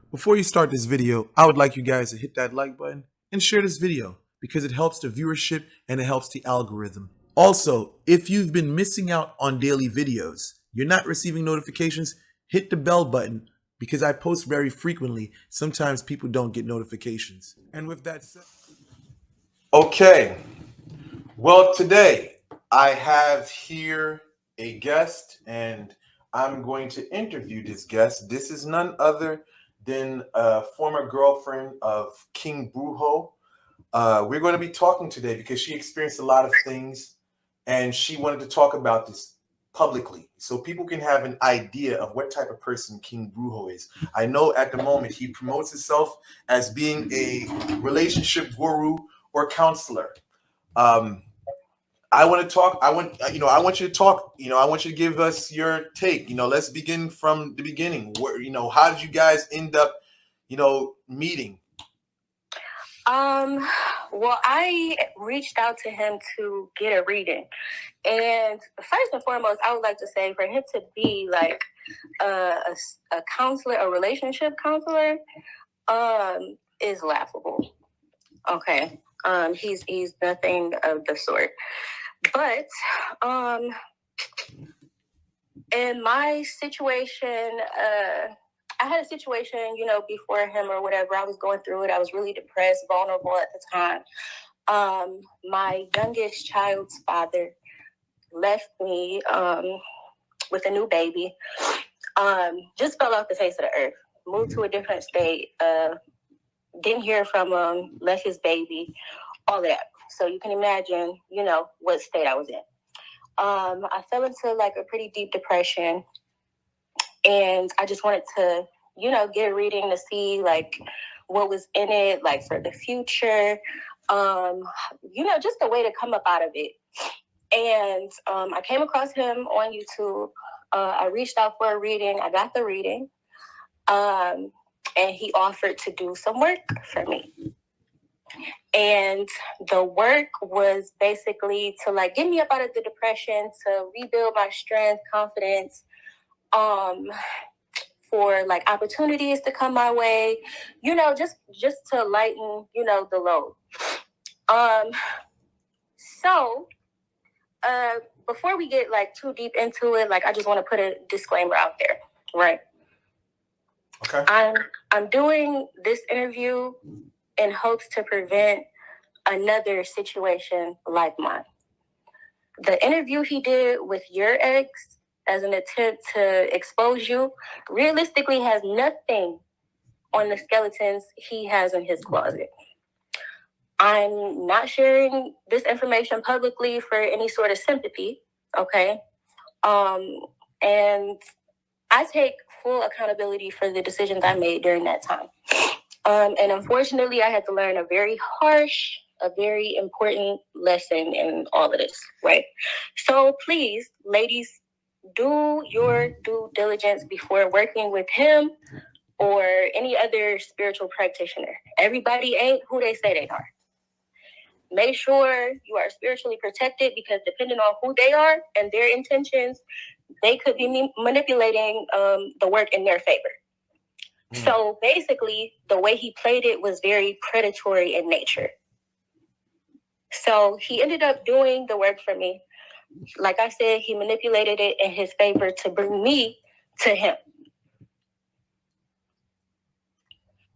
Before you start this video, I would like you guys to hit that like button and share this video because it helps the viewership and it helps the algorithm. Also, if you've been missing out on daily videos, you're not receiving notifications, hit the bell button because I post very frequently. Sometimes people don't get notifications. And with that said, okay. Well, today I have here a guest and I'm going to interview this guest. This is none other than a former girlfriend of King Brujo. We're going to be talking today because she experienced a lot of things and she wanted to talk about this publicly so people can have an idea of what type of person King Brujo is. I know at the moment he promotes himself as being a relationship guru or counselor. I want to talk. I want you to talk. I want you to give us your take. Let's begin from the beginning. Where, how did you guys end up, meeting? Well, I reached out to him to get a reading. And first and foremost, I would like to say for him to be like a counselor, a relationship counselor, is laughable. Okay. He's nothing of the sort. But in my situation, I had a situation, before him or whatever. I was going through it. I was really depressed, vulnerable at the time. My youngest child's father left me with a new baby. Just fell off the face of the earth. Moved to a different state. Didn't hear from him. Left his baby. All that. So you can imagine, what state I was in. I fell into like a pretty deep depression. And I just wanted to, get a reading to see like what was in it, like for the future, just a way to come up out of it. And I came across him on YouTube. I reached out for a reading. I got the reading. And he offered to do some work for me. And the work was basically to like get me up out of the depression, to rebuild my strength, confidence, for like opportunities to come my way, just to lighten, the load. So before we get like too deep into it, like I just want to put a disclaimer out there, right? Okay. I'm doing this interview in hopes to prevent another situation like mine. The interview he did with your ex as an attempt to expose you realistically has nothing on the skeletons he has in his closet. I'm not sharing this information publicly for any sort of sympathy, okay? And I take full accountability for the decisions I made during that time. And unfortunately, I had to learn a very harsh, a very important lesson in all of this, right? So please, ladies, do your due diligence before working with him or any other spiritual practitioner. Everybody ain't who they say they are. Make sure you are spiritually protected because depending on who they are and their intentions, they could be manipulating the work in their favor. So basically, the way he played it was very predatory in nature. So he ended up doing the work for me. Like I said, he manipulated it in his favor to bring me to him.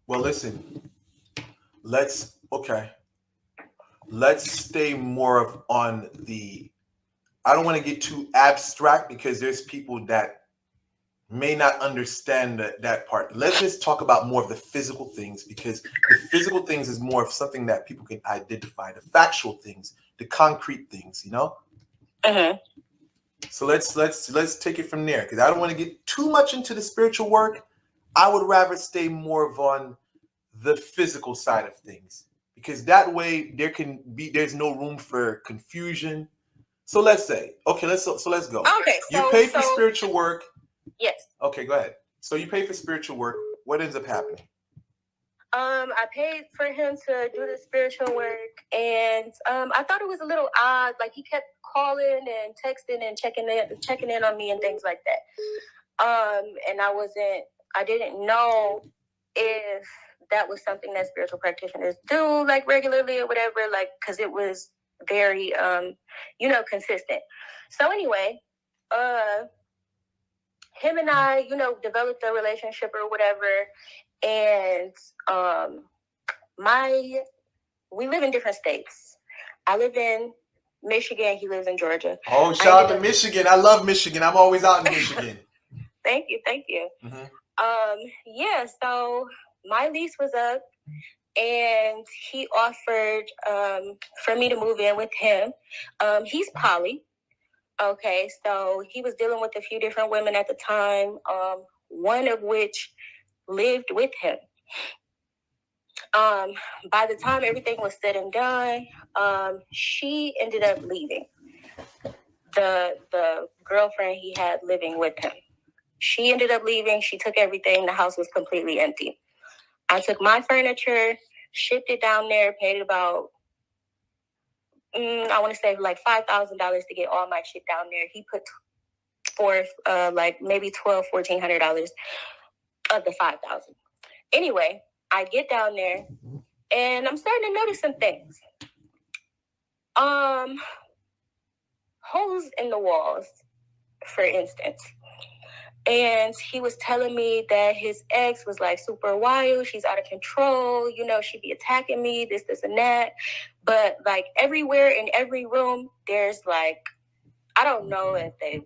Well, listen, let's stay more on the, I don't want to get too abstract because there's people that may not understand that part. Let's just talk about more of the physical things because the physical things is more of something that people can identify, the factual things, the concrete things, Uh-huh. So let's take it from there because I don't want to get too much into the spiritual work. I would rather stay more of on the physical side of things because that way there's no room for confusion. So let's say, okay, let's go. Okay, you pay for spiritual work. Yes. Okay, go ahead. So you pay for spiritual work. What ends up happening? I paid for him to do the spiritual work, and I thought it was a little odd. Like he kept calling and texting and checking in on me and things like that. And I didn't know if that was something that spiritual practitioners do like regularly or whatever, like, because it was very consistent. So anyway, him and I, developed a relationship or whatever, and we live in different states. I live in Michigan. He lives in Georgia. Oh, shout out to Michigan. I love Michigan. I'm always out in Michigan. Thank you. Mm-hmm. So my lease was up, and he offered for me to move in with him. He's poly. Okay, so he was dealing with a few different women at the time, one of which lived with him. By the time everything was said and done, she ended up leaving. The girlfriend he had living with him. She ended up leaving. She took everything. The house was completely empty. I took my furniture, shipped it down there, paid about, I want to say like $5,000 to get all my shit down there. He put forth like maybe $1,200-$1,400 of the $5,000. Anyway, I get down there and I'm starting to notice some things. Holes in the walls, for instance. And he was telling me that his ex was like super wild. She's out of control. She'd be attacking me, this, and that. But like everywhere in every room, there's like, I don't know if they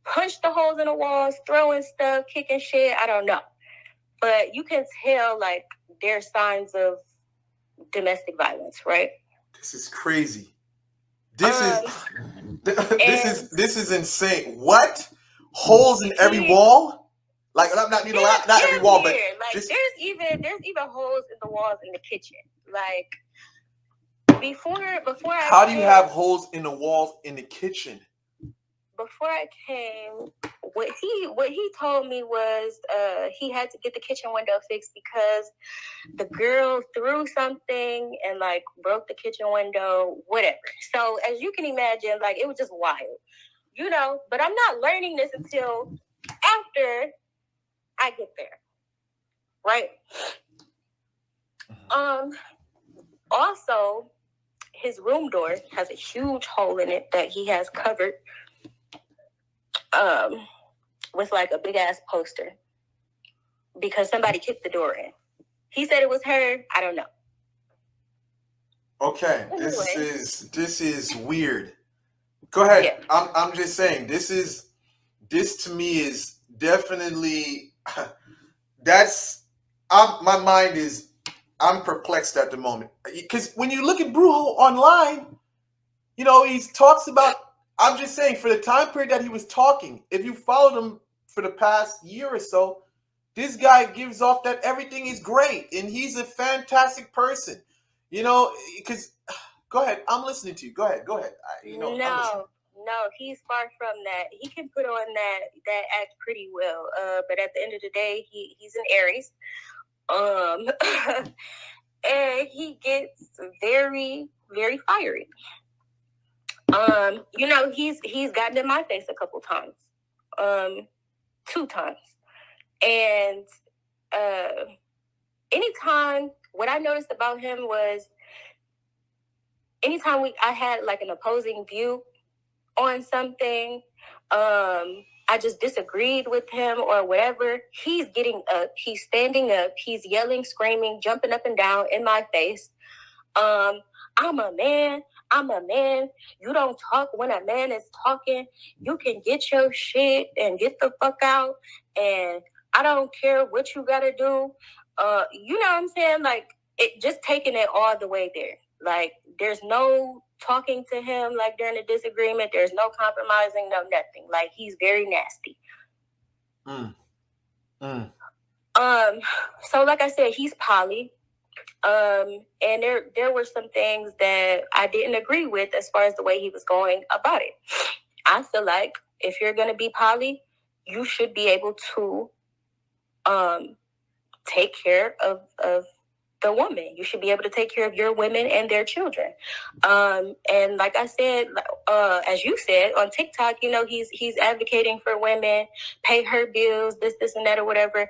punched the holes in the walls, throwing stuff, kicking shit. I don't know. But you can tell like there's signs of domestic violence, right? This is crazy. This is insane. What? Holes in every wall? Like not every wall, but like there's even holes in the walls in the kitchen. Like before How do you have holes in the walls in the kitchen? Before I came, what he told me was he had to get the kitchen window fixed because the girl threw something and like broke the kitchen window, whatever. So as you can imagine, like it was just wild, but I'm not learning this until after I get there. Right. Also, his room door has a huge hole in it that he has covered with like a big ass poster because somebody kicked the door in. He said it was her. I don't know. Okay, anyway. This is weird. Go ahead. Yeah. I'm just saying this to me is definitely my mind is I'm perplexed at the moment because when you look at Brujo online, he talks about. I'm just saying, for the time period that he was talking, if you followed him for the past year or so, this guy gives off that everything is great and he's a fantastic person. Because go ahead, I'm listening to you. Go ahead. No, he's far from that. He can put on that act pretty well, but at the end of the day, he's an Aries, and he gets very, very fiery. He's gotten in my face a couple times, 2 times. And anytime, what I noticed about him was anytime I had like an opposing view on something, I just disagreed with him or whatever, he's getting up, he's standing up, he's yelling, screaming, jumping up and down in my face. I'm a man. You don't talk when a man is talking. You can get your shit and get the fuck out. And I don't care what you gotta do. You know what I'm saying? Like, it just taking it all the way there. Like, there's no talking to him like during a disagreement. There's no compromising, no nothing. Like, he's very nasty. So like I said, he's poly. And there were some things that I didn't agree with as far as the way he was going about it. I feel like if you're going to be poly, you should be able to take care of the woman. You should be able to take care of your women and their children. And like I said, as you said on TikTok, he's advocating for women, pay her bills, this and that or whatever.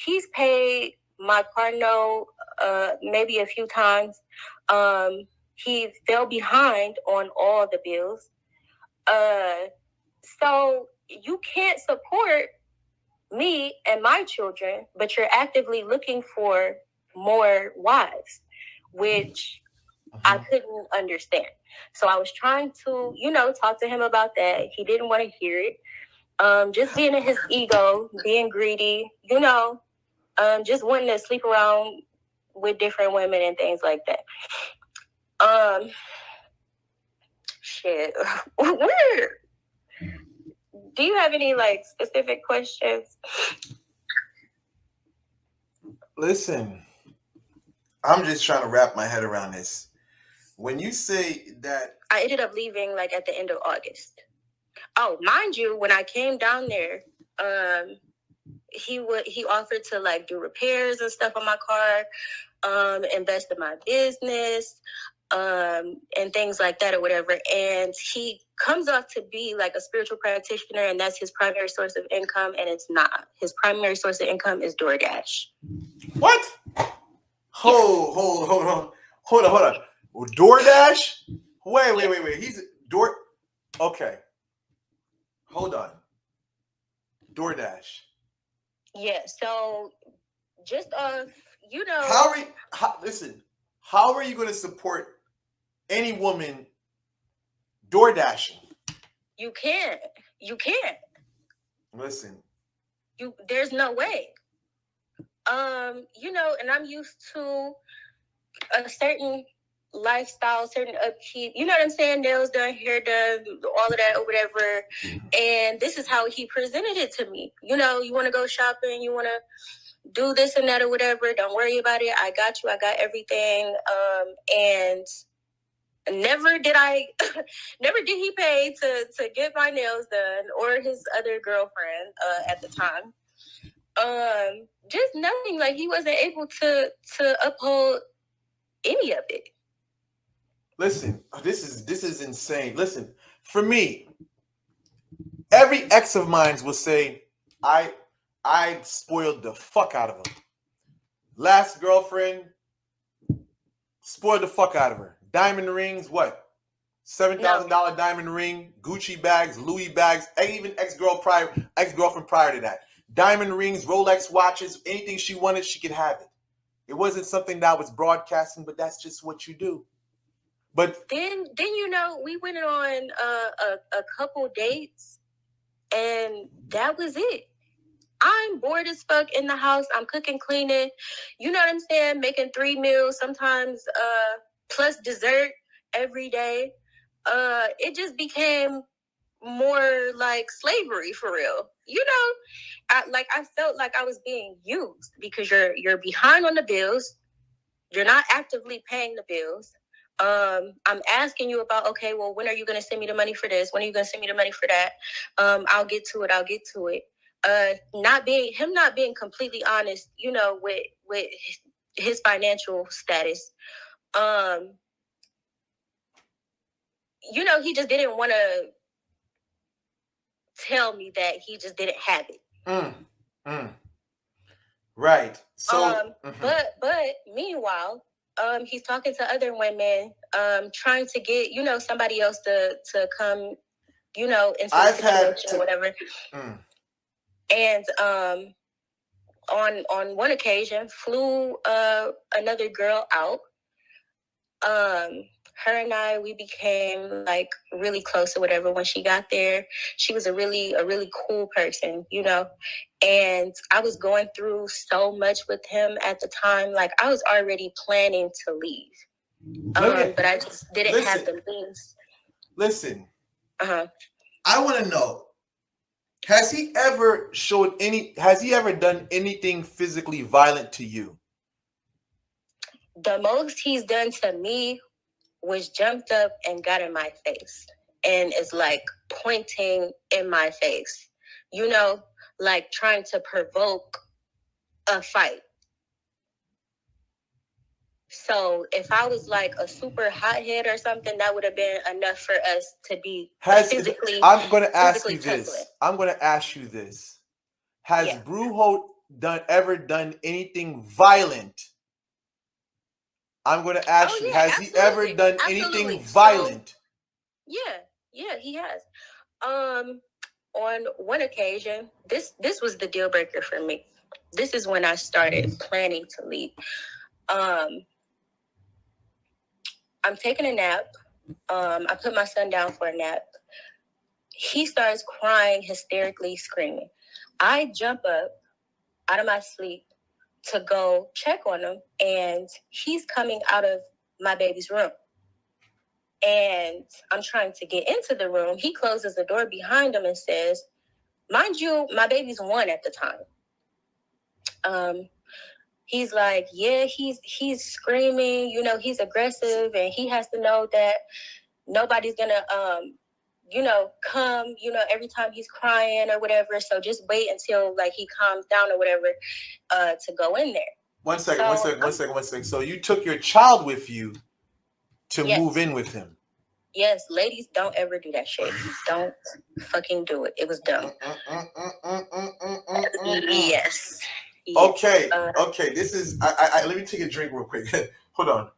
he's paid my car note maybe a few times. He fell behind on all the bills. So you can't support me and my children, but you're actively looking for more wives, which I couldn't understand. So I was trying to, talk to him about that. He didn't want to hear it. Just being in his ego, being greedy, just wanting to sleep around with different women and things like that. Shit. Where? Do you have any specific questions? Listen, I'm just trying to wrap my head around this. When you say that, I ended up leaving at the end of August. Oh, mind you, when I came down there, he offered to do repairs and stuff on my car, invest in my business, and things like that or whatever. And he comes off to be a spiritual practitioner, and that's his primary source of income, and it's not. His primary source of income is DoorDash. What? Hold on. DoorDash? Wait. He's Door. Okay. Hold on. DoorDash. Yeah. So just How are you going to support any woman DoorDashing? You can't. Listen. There's no way. And I'm used to a certain lifestyle, certain upkeep. You know what I'm saying? Nails done, hair done, all of that or whatever. And this is how he presented it to me. You want to go shopping, you want to do this and that or whatever. Don't worry about it. I got you. I got everything. And never did he pay to get my nails done or his other girlfriend at the time. Just nothing. He wasn't able to uphold any of it. Listen, this is insane. Listen, for me, every ex of mine will say, I spoiled the fuck out of him. Last girlfriend, spoiled the fuck out of her. Diamond rings, what? $7,000 diamond ring, Gucci bags, Louis bags, even ex-girlfriend prior to that. Diamond rings, Rolex watches, anything she wanted, she could have it. It wasn't something that was broadcasting, but that's just what you do. But then we went on a couple dates, and that was it. I'm bored as fuck in the house. I'm cooking, cleaning. You know what I'm saying? Making 3 meals, sometimes plus dessert every day. It just became more like slavery for real. I felt like I was being used because you're behind on the bills. You're not actively paying the bills. I'm asking you about, okay, well, when are you going to send me the money for this? When are you going to send me the money for that? I'll get to it. Not being completely honest, with his financial status. He just didn't want to tell me that he just didn't have it. Right. So, but meanwhile, he's talking to other women, trying to get, somebody else to come, into the situation or whatever. And on one occasion, flew another girl out. Her and I, we became really close or whatever. When she got there, she was a really cool person, and I was going through so much with him at the time. I was already planning to leave. But I just didn't have the means. Listen. I want to know, has he ever done anything physically violent to you? The most he's done to me was jumped up and got in my face. And it's pointing in my face, trying to provoke a fight. So if I was a super hothead or something, that would have been enough for us to be physically. I'm going to ask you this. Has Brujo ever done anything violent? I'm going to ask you, has he ever done anything violent? So, yeah, he has. On one occasion, this was the deal breaker for me. This is when I started planning to leave. I'm taking a nap. I put my son down for a nap. He starts crying, hysterically screaming. I jump up out of my sleep to go check on him, and he's coming out of my baby's room. And I'm trying to get into the room. He closes the door behind him and says, mind you, my baby's 1 at the time. He's like, yeah, he's screaming, you know, he's aggressive, and he has to know that nobody's gonna come, every time he's crying or whatever. So just wait until like he calms down or whatever, to go in there. One second. So you took your child with you to move in with him? Yes, ladies, don't ever do that shit. Don't fucking do it. It was dumb. Yes. Okay. This is. I let me take a drink real quick. Hold on.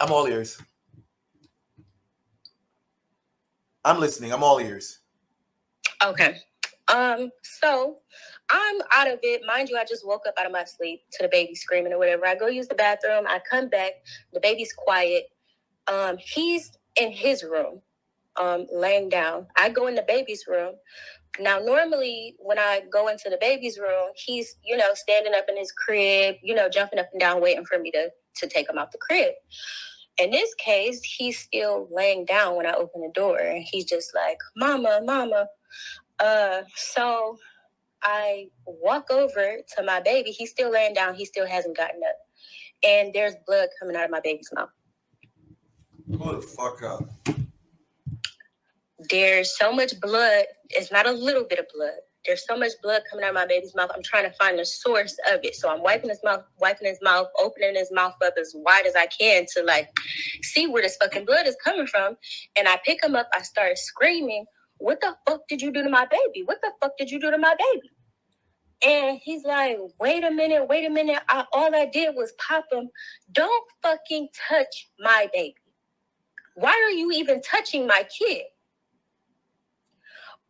I'm all ears. I'm listening. I'm all ears. Okay. So I'm out of it. Mind you, I just woke up out of my sleep to the baby screaming or whatever. I go use the bathroom. I come back. The baby's quiet. He's in his room, laying down. I go in the baby's room. Now, normally when I go into the baby's room, he's, standing up in his crib, jumping up and down, waiting for me to take him out the crib. In this case, he's still laying down when I open the door, and he's just like, mama, mama. So I walk over to my baby. He's still laying down. He still hasn't gotten up. And there's blood coming out of my baby's mouth. Pull the fuck up. There's so much blood. It's not a little bit of blood. There's so much blood coming out of my baby's mouth. I'm trying to find the source of it. So I'm wiping his mouth, opening his mouth up as wide as I can to see where this fucking blood is coming from. And I pick him up. I start screaming, what the fuck did you do to my baby? What the fuck did you do to my baby? And he's like, wait a minute. All I did was pop him. Don't fucking touch my baby. Why are you even touching my kid?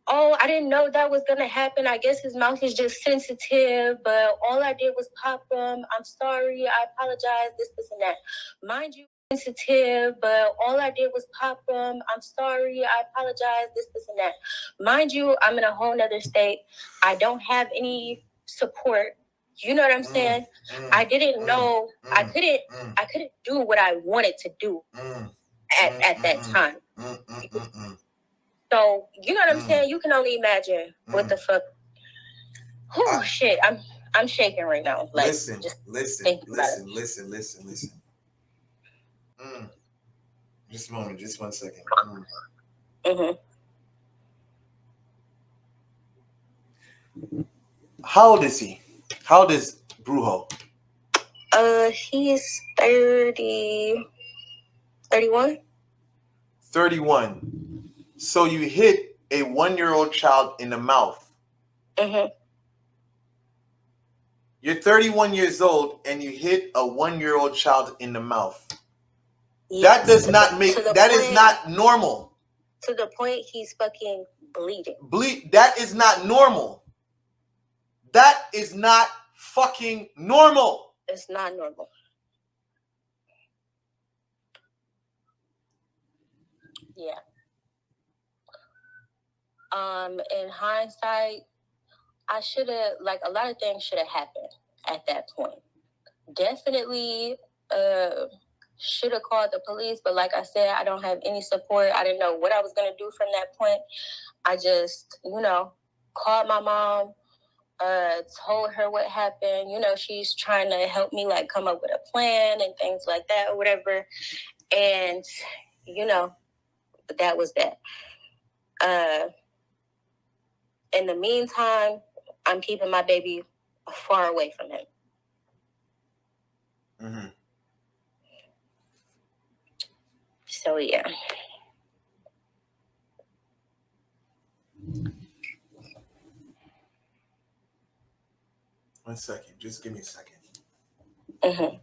Oh, I didn't know that was going to happen. I guess his mouth is just sensitive, but all I did was pop him. I'm sorry. I apologize. This, and that. Mind you, sensitive, but all I did was pop him. I'm sorry. I apologize. This, and that. Mind you, I'm in a whole nother state. I don't have any support. You know what I'm saying? I didn't know. I couldn't do what I wanted to do at that time. So, you know what I'm saying? You can only imagine what the fuck. Oh, shit. I'm shaking right now. Listen. Just a moment. Just 1 second. How old is he? How old is Brujo? He's 31. 31. So you hit a 1-year-old child in the mouth. You're 31 years old and you hit a 1-year-old child in the mouth. Yes. That does not make, that is not normal. To the point he's fucking bleeding. That is not normal. That is not fucking normal. It's not normal. Yeah. In hindsight, I should have, a lot of things should have happened at that point. Definitely should have called the police, but like I said, I don't have any support. I didn't know what I was going to do from that point. I just, called my mom, told her what happened. She's trying to help me, come up with a plan and things like that or whatever. And, that was that. In the meantime, I'm keeping my baby far away from him. So, yeah. 1 second. Just give me a second. Mm-hmm.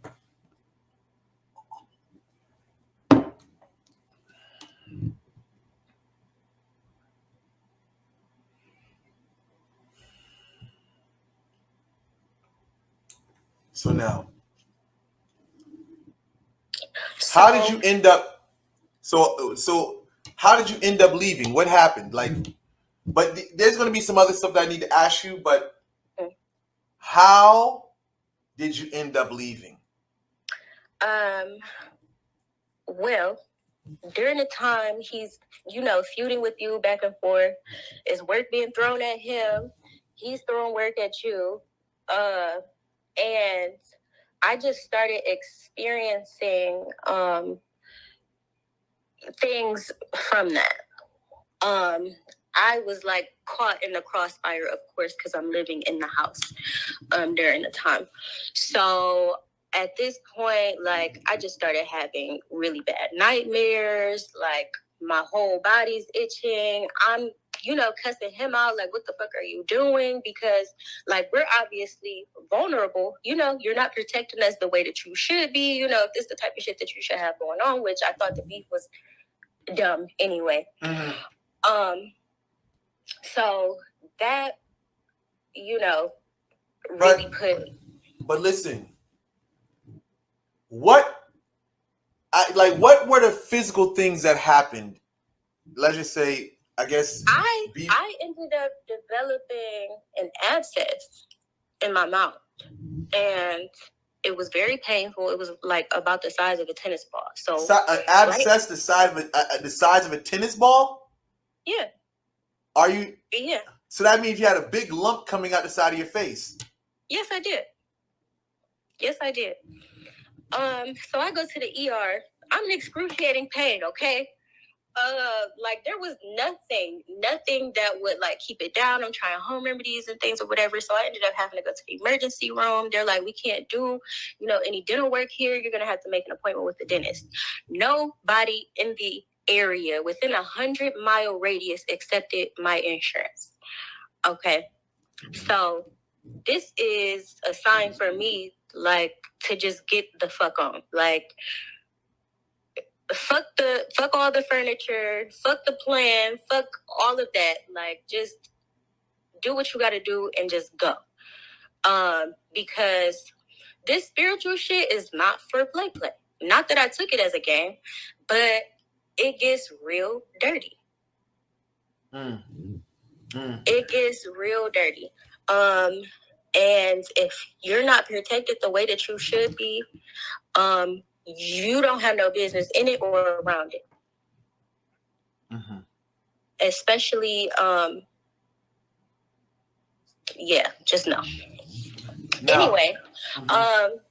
So now, how did you end up? So how did you end up leaving? What happened? Like, but there's going to be some other stuff that I need to ask you. But how did you end up leaving? Well, during the time he's, feuding with you back and forth, is work being thrown at him, he's throwing work at you, and I just started experiencing things from that. I was like caught in the crossfire, of course, because I'm living in the house during the time. So at this point, like, I just started having really bad nightmares. Like, my whole body's itching. I'm, cussing him out. Like, what the fuck are you doing? Because, like, we're obviously vulnerable. You're not protecting us the way that you should be. If this is the type of shit that you should have going on, which I thought the beef was dumb anyway. Mm-hmm. So that, really put. But listen, what were the physical things that happened? Let's just say, I guess I ended up developing an abscess in my mouth, and it was very painful. It was like about the size of a tennis ball. So an abscess, right? the size of a tennis ball. Yeah. Are you? Yeah. So that means you had a big lump coming out the side of your face. Yes, I did. So I go to the ER. I'm in excruciating pain, okay? Like, there was nothing that would, like, keep it down. I'm trying home remedies and things or whatever. So I ended up having to go to the emergency room. They're like, we can't do, any dental work here. You're going to have to make an appointment with the dentist. Nobody in the area within 100-mile radius accepted my insurance. Okay. So this is a sign for me, like, to just get the fuck on. Like, fuck all the furniture, fuck the plan, fuck all of that. Like, just do what you gotta do and just go. Because this spiritual shit is not for play. Not that I took it as a game, but it gets real dirty. It gets real dirty. And if you're not protected the way that you should be, you don't have no business in it or around it. Mm-hmm. Especially, just no. Anyway,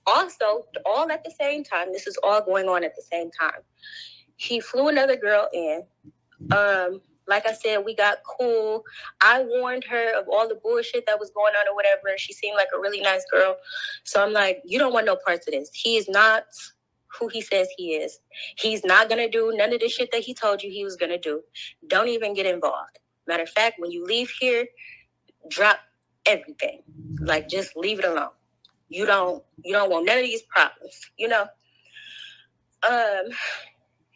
also, all at the same time, this is all going on at the same time. He flew another girl in. Like I said, we got cool. I warned her of all the bullshit that was going on or whatever. She seemed like a really nice girl. So I'm like, you don't want no parts of this. He is not who he says he is. He's not going to do none of the shit that he told you he was going to do. Don't even get involved. Matter of fact, when you leave here, drop everything. Like, just leave it alone. You don't want none of these problems,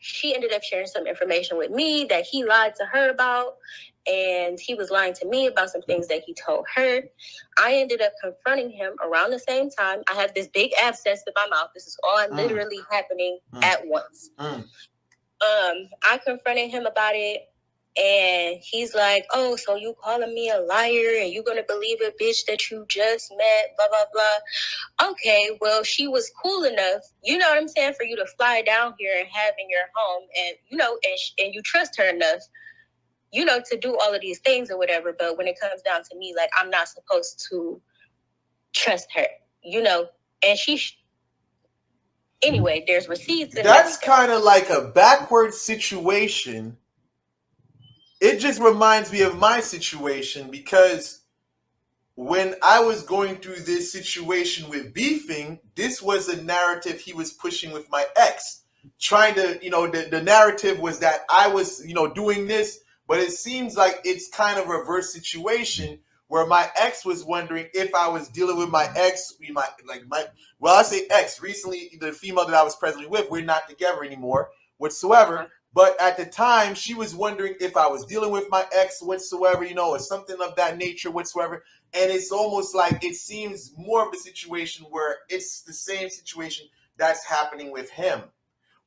She ended up sharing some information with me that he lied to her about, and he was lying to me about some things that he told her. I ended up confronting him around the same time. I have this big abscess in my mouth. This is all literally happening at once. I confronted him about it, and he's like, oh, so you calling me a liar, and you gonna believe a bitch that you just met, blah, blah, blah. Okay, well, she was cool enough, you know what I'm saying, for you to fly down here and have in your home, and, and you trust her enough, to do all of these things or whatever. But when it comes down to me, like, I'm not supposed to trust her, and anyway, there's receipts. And that's kind of like a backward situation. It just reminds me of my situation, because when I was going through this situation with beefing, this was the narrative he was pushing with my ex. Trying to, the narrative was that I was, doing this, but it seems like it's kind of a reverse situation where my ex was wondering if I was dealing with my ex. I say ex. Recently, the female that I was presently with, we're not together anymore whatsoever. But at the time, she was wondering if I was dealing with my ex whatsoever, or something of that nature whatsoever. And it's almost like it seems more of a situation where it's the same situation that's happening with him,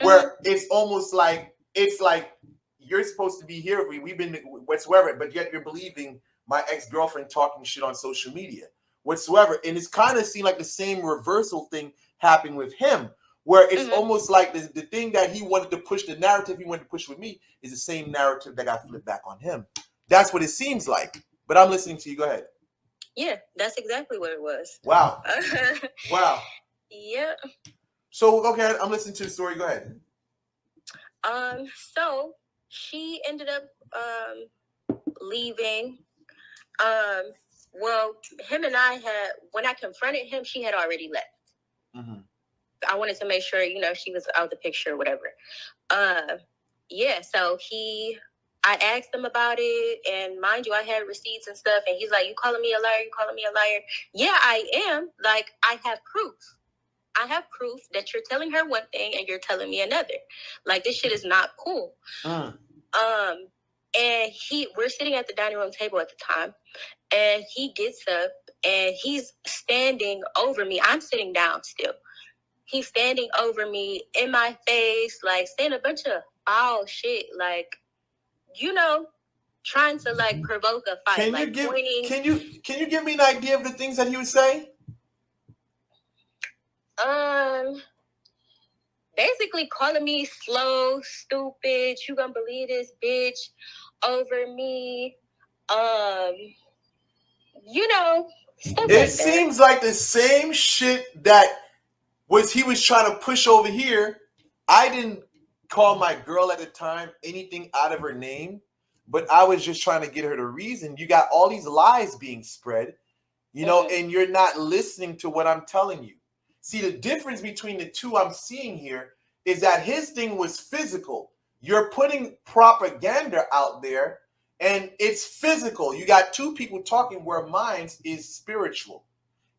where it's almost like you're supposed to be here. We've been whatsoever, but yet you're believing my ex-girlfriend talking shit on social media whatsoever. And it's kind of seemed like the same reversal thing happening with him, where it's almost like the thing that he wanted to push, the narrative he wanted to push with me is the same narrative that got flipped back on him. That's what it seems like. But I'm listening to you. Go ahead. Yeah, that's exactly what it was. Wow. Wow. Yeah. So, okay, I'm listening to the story. Go ahead. So she ended up leaving. Well, him and I when I confronted him, she had already left. I wanted to make sure, she was out of the picture or whatever. Yeah, so I asked him about it, and mind you, I had receipts and stuff, and he's like, you calling me a liar? You calling me a liar? Yeah, I am. Like, I have proof. I have proof that you're telling her one thing and you're telling me another. Like, this shit is not cool. And we're sitting at the dining room table at the time, and he gets up and he's standing over me. I'm sitting down still. He's standing over me in my face, like saying a bunch of foul shit, like, trying to like provoke a fight. Can you give me an idea of the things that he would say? Basically calling me slow, stupid, you gonna believe this bitch over me. Stuff it seems like the same shit that he was trying to push over here. I didn't call my girl at the time anything out of her name, but I was just trying to get her to reason. You got all these lies being spread, and you're not listening to what I'm telling you. See, the difference between the two I'm seeing here is that his thing was physical. You're putting propaganda out there, and it's physical. You got two people talking where mine is spiritual.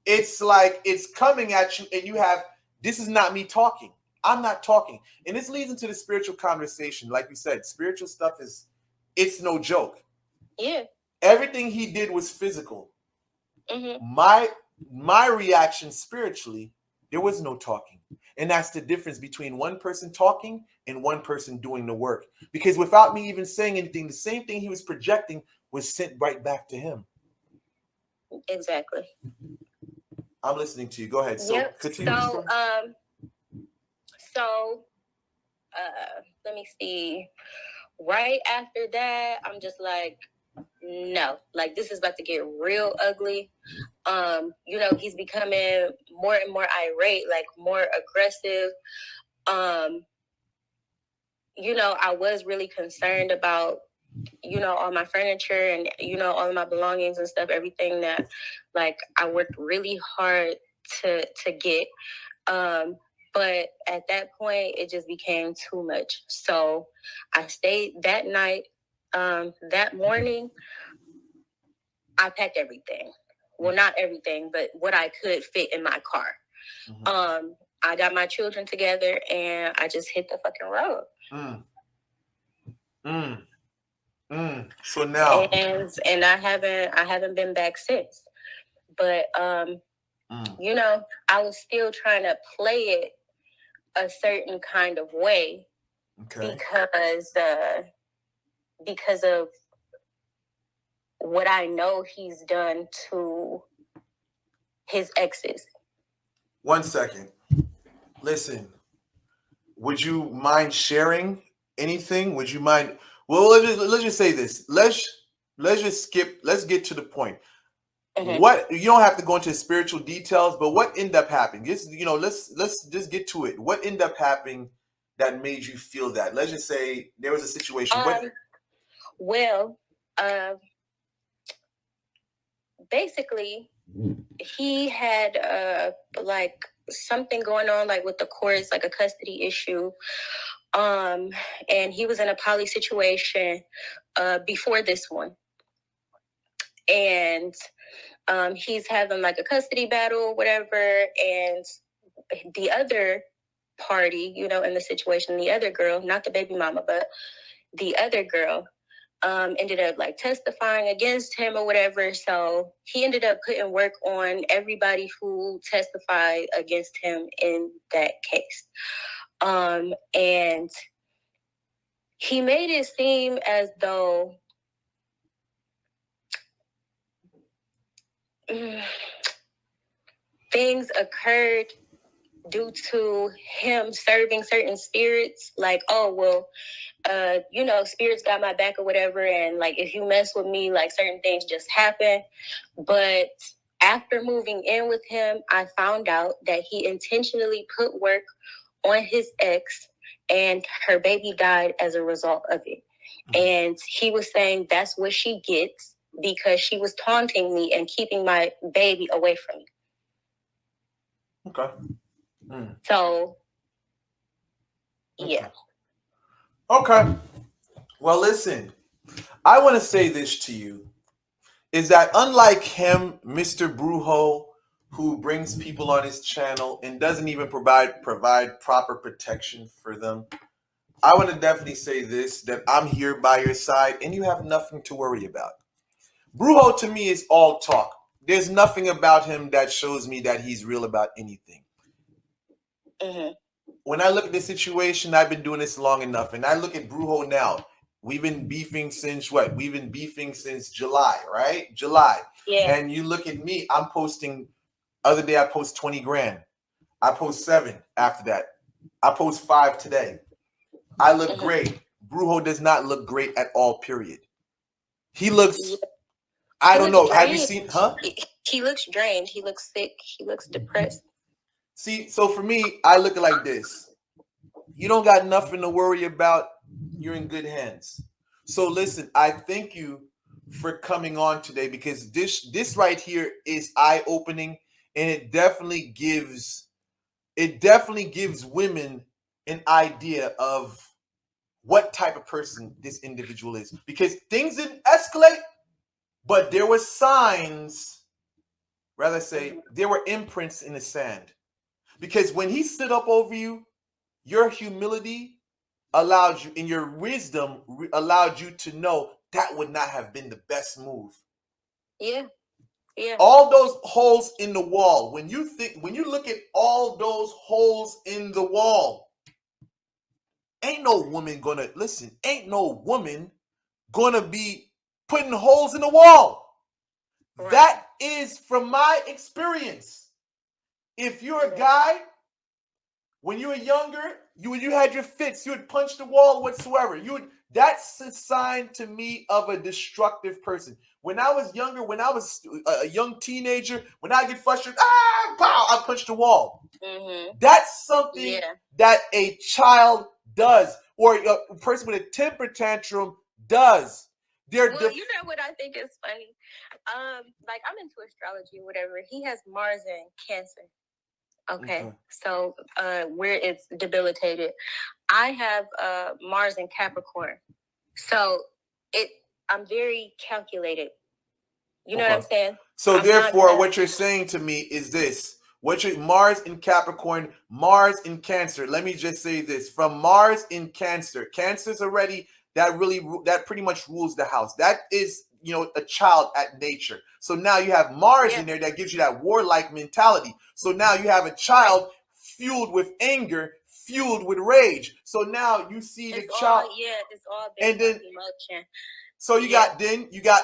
It's like it's coming at you, and you have, this is not me talking. I'm not talking. And this leads into the spiritual conversation. Like you said, spiritual stuff it's no joke. Yeah. Everything he did was physical. My reaction spiritually, there was no talking. And that's the difference between one person talking and one person doing the work. Because without me even saying anything, the same thing he was projecting was sent right back to him. Exactly. I'm listening to you. Go ahead. So yep. Continue. Let me see. Right after that, I'm just like, no, like this is about to get real ugly. He's becoming more and more irate, like more aggressive. I was really concerned about, all my furniture and, all of my belongings and stuff, everything that like I worked really hard to get. But at that point, it just became too much. So I stayed that night. That morning, I packed everything. Well, not everything, but what I could fit in my car. I got my children together and I just hit the fucking road. So now, and I haven't been back since. But I was still trying to play it a certain kind of way, because of what I know he's done to his exes. 1 second. Listen, would you mind sharing anything? Would you mind? Well, let's just say this. Let's just skip. Let's get to the point. What, you don't have to go into spiritual details, but what ended up happening? Just let's just get to it. What ended up happening that made you feel that? Let's just say there was a situation. Basically, he had like something going on, like with the courts, like a custody issue. And he was in a poly situation before this one. and he's having like a custody battle or whatever, and the other party, you know, in the situation, the other girl, not the baby mama, but the other girl, ended up like testifying against him or whatever. So he ended up putting work on everybody who testified against him in that case. And he made it seem as though things occurred due to him serving certain spirits, like, oh, well, you know, spirits got my back or whatever, and like if you mess with me, like certain things just happen. But after moving in with him, I found out that he intentionally put work on his ex, and her baby died as a result of it. And he was saying that's what she gets because she was taunting me and keeping my baby away from me. Okay. So, yeah. Okay. Well, listen, I want to say this to you, is that unlike him, Mr. Brujo, who brings people on his channel and doesn't even provide proper protection for them, I want to definitely say this, that I'm here by your side and you have nothing to worry about. Brujo to me is all talk. There's nothing about him that shows me that he's real about anything. When I look at the situation, I've been doing this long enough, and I look at Brujo now. We've been beefing since what? We've been beefing since July, right? July. Yeah. And you look at me, I'm posting, other day I post 20 grand. I post 7 after that. I post 5 today. I look great. Brujo does not look great at all, period. He looks, I don't know. Have you seen, He looks drained. He looks sick. He looks depressed. See, so for me, I look at it like this. You don't got nothing to worry about. You're in good hands. So listen, I thank you for coming on today, because this right here is eye-opening, and it definitely gives women an idea of what type of person this individual is. Because things didn't escalate, but there were signs, rather say, there were imprints in the sand. Because when he stood up over you, your humility allowed you, and your wisdom allowed you to know that would not have been the best move. Yeah. Yeah. All those holes in the wall, when you look at all those holes in the wall, ain't no woman gonna be putting holes in the wall. Right. That is from my experience. If you're a guy, when you were younger, you had your fits, you would punch the wall whatsoever. That's a sign to me of a destructive person. When I was younger, when I was a young teenager, when I get frustrated, pow, I punch the wall. That's something that a child does, or a person with a temper tantrum does. You know what I think is funny? Like, I'm into astrology or whatever. He has Mars in Cancer. Okay. So where it's debilitated. I have Mars in Capricorn. So I'm very calculated. You know what I'm saying? So therefore, what you're saying to me is this. Mars in Capricorn, Mars in Cancer. Let me just say this. From Mars in Cancer, Cancer's already, that pretty much rules the house. That is, a child at nature. So now you have Mars in there that gives you that warlike mentality. So now you have a child fueled with anger, fueled with rage. So now you see the child. It's all based on emotion. So you got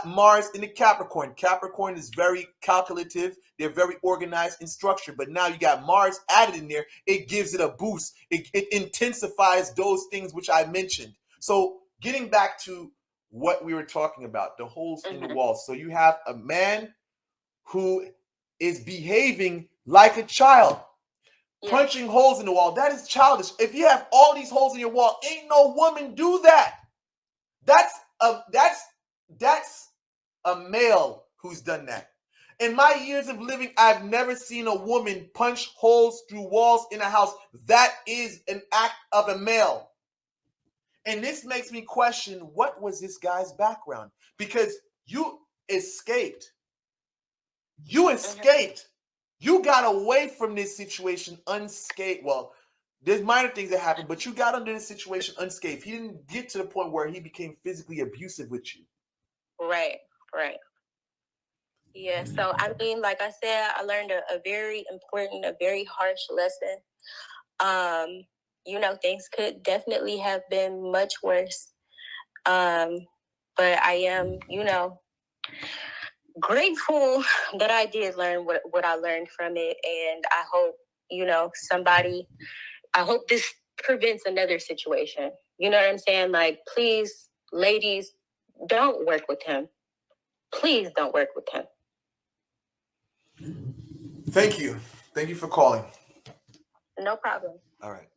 Mars in the Capricorn. Capricorn is very calculative. They're very organized and structured. But now you got Mars added in there. It gives it a boost. It intensifies those things which I mentioned. So getting back to what we were talking about, the holes in the wall. So you have a man who is behaving like a child, punching holes in the wall. That is childish. If you have all these holes in your wall, ain't no woman do that. That's a male who's done that. In my years of living, I've never seen a woman punch holes through walls in a house. That is an act of a male. And this makes me question, what was this guy's background? Because escaped. You escaped. You got away from this situation unscathed. Well, there's minor things that happened, but you got under this situation unscathed. He didn't get to the point where he became physically abusive with you. Right. Yeah, so I mean, like I said, I learned a very important, a very harsh lesson. Things could definitely have been much worse. But I am, grateful that I did learn what I learned from it. And I hope, I hope this prevents another situation. You know what I'm saying? Like, please, ladies, don't work with him. Please don't work with him. Thank you. Thank you for calling. No problem. All right.